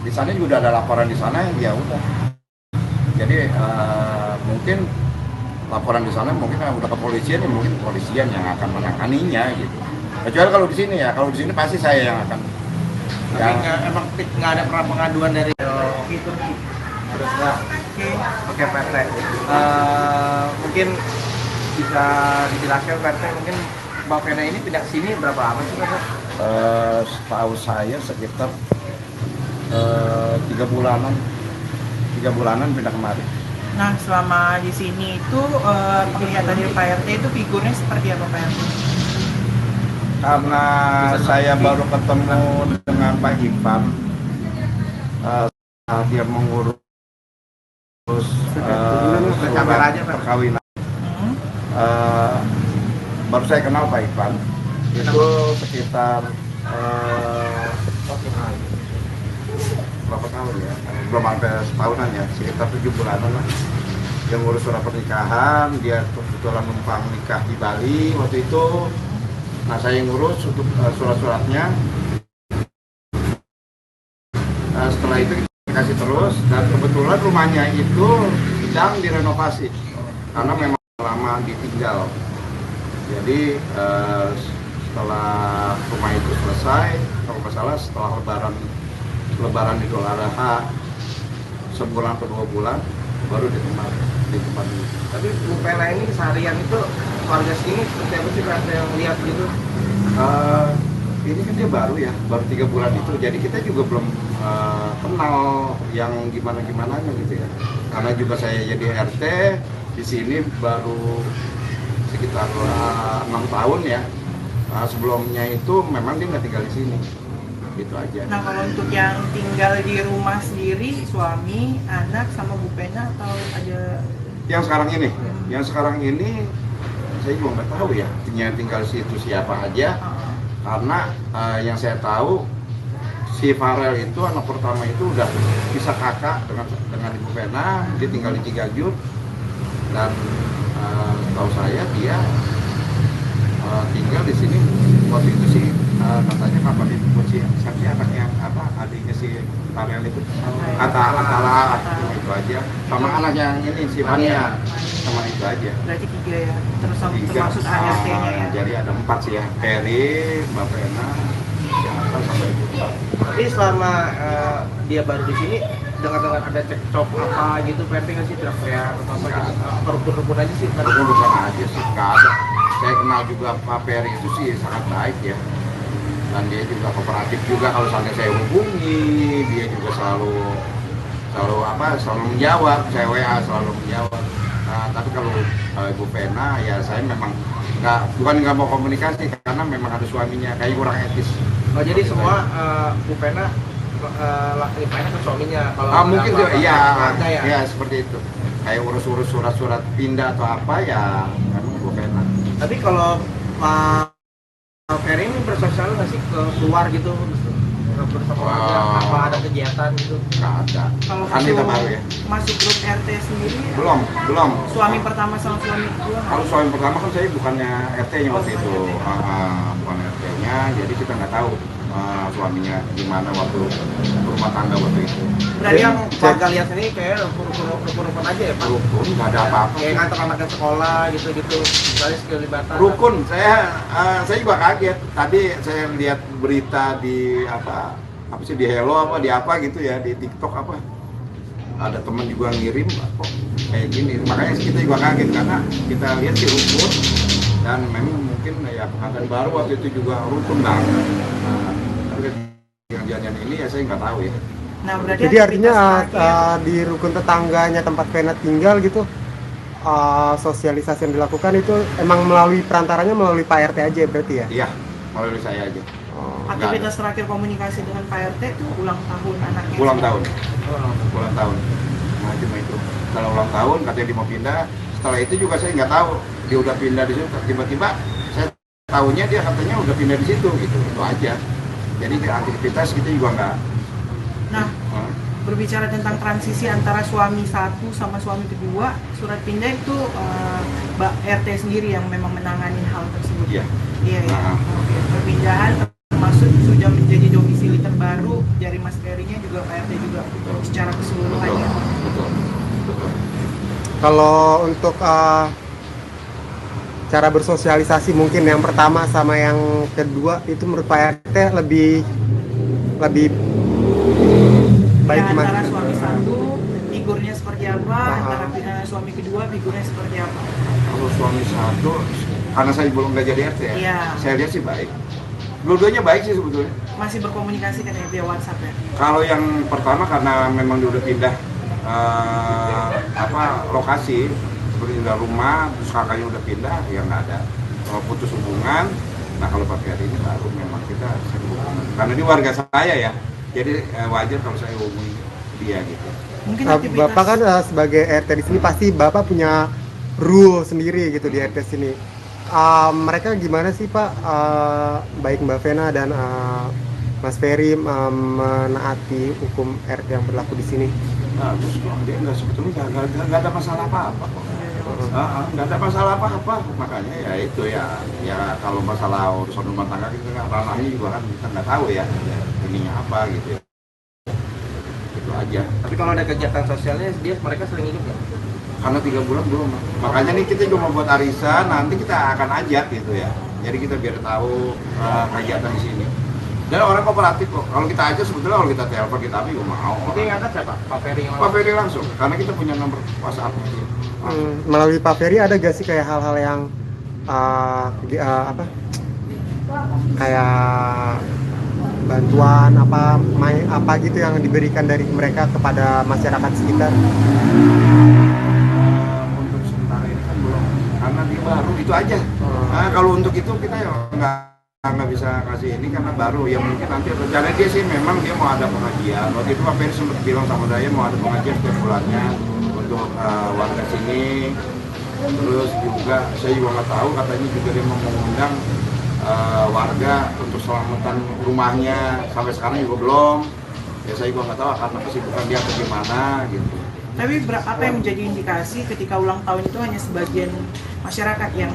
di sana juga ada laporan di sana, ya udah. Jadi mungkin laporan di sana mungkin udah kepolisian, ya mungkin kepolisian yang akan menanganinya gitu. Kecuali kalau di sini ya, kalau di sini pasti saya yang akan. Tapi emang nggak ada pernah pengaduan dari itu. Terus nggak? Oke Pak RT. Mungkin bisa dijelaskan Pak RT, mungkin Mbak Vena ini pindah ke sini berapa lama sih Pak? Setahu saya sekitar 3 bulanan pindah kemari. Nah, selama di sini itu penglihatan dari Pak RT itu figurnya seperti apa Pak RT? Karena saya baru ketemu dengan Pak Ivan, dia mengurus surat perkawinan. Baru saya kenal Pak Ivan itu sekitar berapa tahun ya, belum sampai setahunan ya, sekitar 7 bulanan lah. Yang ngurus surat pernikahan, dia kebetulan numpang nikah di Bali waktu itu. Nah, saya yang ngurus untuk surat-suratnya. Setelah itu kita kasih terus, dan kebetulan rumahnya itu sedang direnovasi karena memang lama ditinggal. Jadi setelah rumah itu selesai, kalau nggak salah setelah Lebaran Idul Adha sebulan atau 2 bulan baru di tempat ini. Tapi Bu Vena ini seharian itu warga sini seperti apa sih Pak yang lihat gitu? Ini kan dia baru 3 bulan itu, jadi kita juga belum kenal yang gimana gitu ya. Karena juga saya jadi RT di sini baru sekitar 6 tahun ya. Nah, sebelumnya itu memang dia nggak tinggal di sini, gitu aja. Nah, kalau untuk yang tinggal di rumah sendiri, suami, anak, sama Bu Vena atau ada? Yang sekarang ini saya juga nggak tahu ya, yang tinggal di situ siapa aja. Karena yang saya tahu si Farel itu anak pertama itu udah bisa kakak dengan Ibu Vena, dia tinggal di Ciganjur, dan tahu saya dia tinggal di sini waktu itu sih, katanya kapan itu sih anaknya adiknya si Farel itu Atala itu aja, sama anak yang ini si Fania, sama itu aja. Berarti 3 ya, termasuk Tiga, ART-nya ya. jadi ada 4 sih ya, Peri, Mbak Vena, siapa sama Ibu. Tapi selama dia baru di sini, dengar-dengar ada cekcok apa gitu, penting nggak sih teriak-teriak atau apa gitu? Rukun-rukun aja sih. Rukun aja sih, nggak ada. Saya kenal juga Pak Peri itu sih sangat baik ya, dan dia juga kooperatif juga. Kalau sampai saya hubungi, dia juga selalu menjawab. Saya WA selalu menjawab. Nah, tapi kalau Ibu Vena ya saya memang bukan nggak mau komunikasi, karena memang ada suaminya, kayak kurang etis. Oh, jadi semua Bu Vena limpahnya ke suaminya. Kalau Mungkin juga ya. Ya seperti itu. Kayak urus surat pindah atau apa ya memang Bu Vena. Tapi kalau Pak Ferry ini bersosial nggak sih keluar gitu bersama keluarga? Apa ada kegiatan gitu? Nggak ada. Kalau Kan kita baru ya. masuk grup RT sendiri? Belum. Suami pertama sama suami kedua? Kalau suami pertama kan saya bukannya RT-nya waktu itu, bukan RT-nya, jadi kita nggak tahu suaminya gimana waktu rumah tangga waktu itu. Berarti yang warga lihat ini kayak rukun aja ya Pak? Rukun, nggak ada apa-apa. Kayak ngantar anaknya sekolah gitu-gitu, misalnya kelibatan. Rukun, saya juga kaget. Tadi saya lihat berita di apa sih, di Hello di apa gitu ya, di TikTok apa. Ada teman juga ngirim kok kayak gini. Makanya kita juga kaget karena kita lihat sih rukun, dan memang mungkin ya pengantin baru waktu itu juga rukun banget. Tapi kejadian ini ya saya nggak tahu ya. Nah, berarti jadi artinya di rukun tetangganya tempat Vena tinggal gitu, sosialisasi yang dilakukan itu emang melalui perantaranya melalui Pak RT aja berarti ya? Iya, melalui saya aja. Aktivitas terakhir komunikasi dengan Pak RT itu ulang tahun anaknya? Ulang tahun. Nah, cuma itu. Kalau ulang tahun katanya dia mau pindah. Setelah itu juga saya nggak tahu dia udah pindah di situ. Tiba-tiba saya tahunya dia katanya udah pindah di situ gitu. Itu aja. Jadi aktivitas kita juga nggak. Nah, berbicara tentang transisi antara suami satu sama suami kedua, surat pindah itu Mbak RT sendiri yang memang menangani hal tersebut. Iya. Iya ya. Oke. Perpindahan termasuk sudah menjadi domisili terbaru dari Mas Ferry-nya juga Pak RT RT juga Betul. secara keseluruhan. Betul. Ya. Betul. Betul. Kalau untuk cara bersosialisasi mungkin yang pertama sama yang kedua itu menurut Pak RT lebih baik Ya, gimana? antara suami satu figurnya seperti apa, Ah. antara suami kedua figurnya seperti apa. Kalau suami satu, karena saya belum nggak jadi RT ya, Iya. saya lihat sih baik. Dua-duanya baik sih sebetulnya. Masih berkomunikasi kan ya via WhatsApp ya. Kalau yang pertama karena memang dia udah pindah lokasi, seperti pindah rumah, terus kakaknya udah pindah, ya nggak ada. Kalau putus hubungan, nah kalau Pak Ferry ini baru memang kita sering hubungan. Karena dia warga saya ya, jadi wajar kalau saya hubungi dia gitu. Mungkin Nah, aktivitas Bapak kan sebagai RT di sini pasti Bapak punya rule sendiri gitu di RT sini. Mereka gimana sih Pak, baik Mbak Vena dan Mas Ferry menaati hukum RT yang berlaku di sini? Nah, terus kok dia sebetulnya nggak ada masalah apa-apa kok. Nggak ada masalah apa-apa, makanya ya itu ya kalau masalah urusan rumah tangga kita kan ranahnya juga kan kita nggak tahu ya ininya apa gitu ya. Itu aja. Tapi kalau ada kegiatan sosialnya mereka sering ikut nggak? Karena 3 bulan belum. Makanya nih kita juga mau buat arisan, nanti kita akan ajak gitu ya. Jadi kita biar tahu kegiatan di sini. Dan orang kooperatif kok. Kalau kita aja sebetulnya kalau kita telepon kita juga mau. Itu yang angkat siapa? Pak Ferry yang Pak Ferry langsung, karena kita punya nomor WhatsApp dia. Melalui Pak Ferry ada gak sih kayak hal-hal yang kayak bantuan apa gitu yang diberikan dari mereka kepada masyarakat sekitar? Untuk sementara ini kan belum, karena dia baru itu aja. Nah, kalau untuk itu kita ya nggak bisa kasih ini karena baru ya, mungkin nanti rencana dia sih memang dia mau ada pengajian. Waktu itu Pak Ferry sempat bilang sama saya mau ada pengajian setiap bulannya untuk warga sini. Terus juga saya juga nggak tahu, katanya juga dia mau mengundang warga untuk selamatan rumahnya, sampai sekarang juga belum. Ya saya juga nggak tahu karena kesibukan dia bagaimana gitu. Tapi apa yang menjadi indikasi ketika ulang tahun itu hanya sebagian masyarakat yang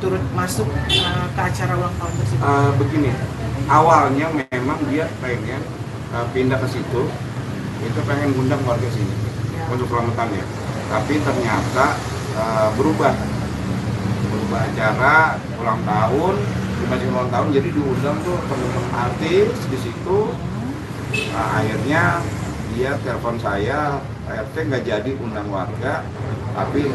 turut masuk ke acara ulang tahun tersebut? Begini, awalnya memang dia pengen pindah ke situ, itu pengen ngundang warga sini untuk selamatannya. Tapi ternyata berubah acara ulang tahun, masih ulang tahun, jadi diundang tuh teman-teman artis di situ. Nah, akhirnya dia telepon saya, RT nggak jadi undang warga, tapi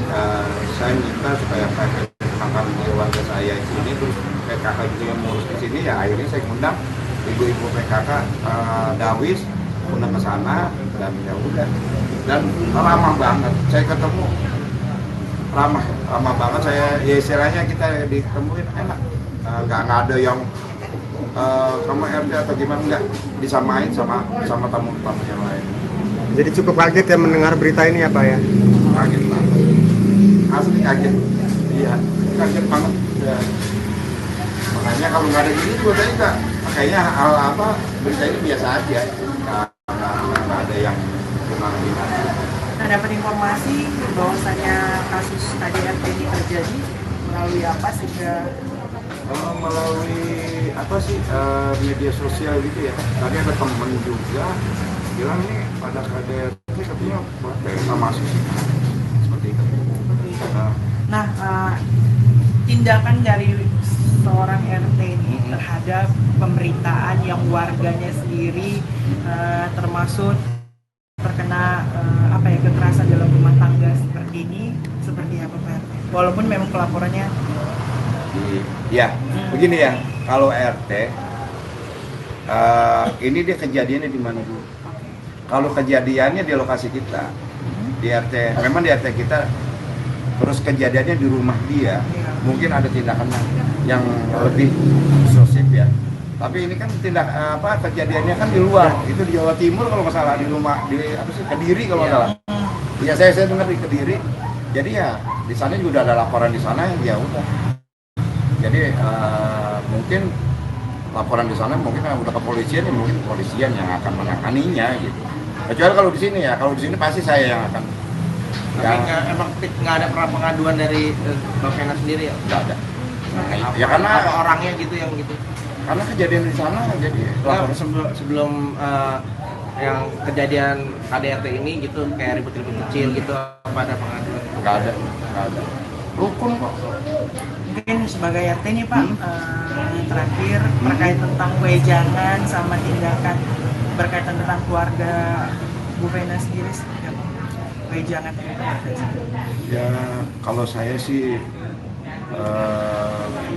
saya minta supaya perkenalkan warga saya di sini, terus PKK juga yang ngurus di sini, ya akhirnya saya undang ibu-ibu PKK Dawis, undang ke sana, dan ya udah. Dan ramah banget, saya ketemu ramah banget, saya ya istilahnya kita ditemuin enak, nggak ada yang sama RT atau gimana, nggak disamain sama tamu-tamu yang lain. Jadi cukup kaget ya mendengar berita ini ya Pak ya? Kaget banget, asli kaget, iya kaget banget ya. Makanya kalau nggak ada gini juga saya nggak, kayaknya hal apa berita ini biasa aja, nggak ada yang gimana. Nah, dapat informasi bahwasanya kasus KDRT ini terjadi melalui apa sehingga melalui apa sih media sosial gitu ya. Tadi ada temen juga bilang nih pada KDRT katanya buat masuk sih, seperti itu. Nah, tindakan dari seorang RT ini terhadap pemberitaan yang warganya sendiri termasuk terkena kekerasan dalam rumah tangga seperti ini, seperti apa Pak RT? Walaupun memang pelaporannya ya begini ya, kalau RT ini dia kejadiannya di mana dulu? Kalau kejadiannya di lokasi kita, di RT, memang di RT kita, terus kejadiannya di rumah dia, mungkin ada tindakan yang lebih sosif ya. Tapi ini kan kejadiannya kan di luar, itu di Jawa Timur kalau nggak salah, di rumah Kediri kalau nggak salah. Ya saya dengar di Kediri. Jadi ya di sana juga ada laporan di sana, ya udah. Jadi mungkin laporan di sana mungkin udah kepolisian, ya mungkin kepolisian yang akan menanganinya gitu. Kecuali kalau di sini ya, kalau di sini pasti saya yang akan. Tapi emang nggak ada pernah pengaduan dari Mbak Vena sendiri ya? Nggak ada. Ya karena apa orangnya gitu yang gitu. Karena kejadian di sana jadi Nah, sebelum yang kejadian KDRT ini gitu, kayak ribut-ribut kecil gitu, apa ada pengaduan? Nggak ada. Rukun kok. Mungkin sebagai RT nih Pak, terakhir terkait tentang wejangan sama tindakan berkaitan tentang keluarga Bu Vena sendiri, wejangan Ya kalau saya sih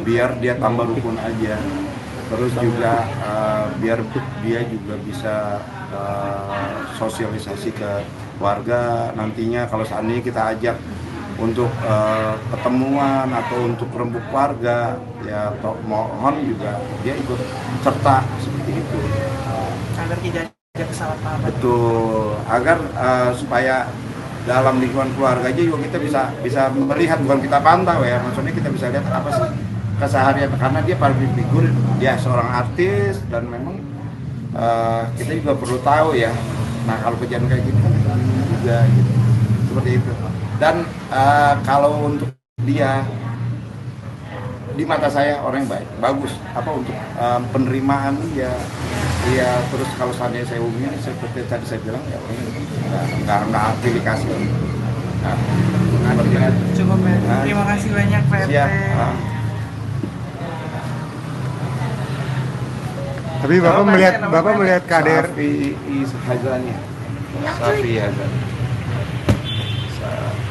biar dia tambah rukun aja, terus juga biar dia juga bisa sosialisasi ke warga nantinya kalau seandainya kita ajak untuk ketemuan atau untuk rembuk warga, ya mohon juga dia ikut serta seperti itu. agar tidak ada kesalahpahaman. Betul, agar supaya dalam lingkungan keluarga aja juga kita bisa melihat, bukan kita pantau ya, maksudnya kita bisa lihat apa sih keseharian, karena dia public figure, dia seorang artis dan memang kita juga perlu tahu ya. Nah kalau kejadian kayak gini kan kita bingung juga gitu, seperti itu. Dan kalau untuk dia di mata saya orang yang baik, bagus. Apa untuk penerimaan ya, terus kalau seandainya saya hubungi seperti tadi saya bilang ya nggak aplikasi. Cukup ya. Terima kasih banyak Pak RT. Siap. Tapi bapak melihat KDR Safi Hazani. Safi Hazani.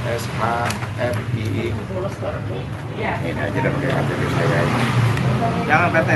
SHRI. Ini aja udah pakai KTP saya. Jangan PT.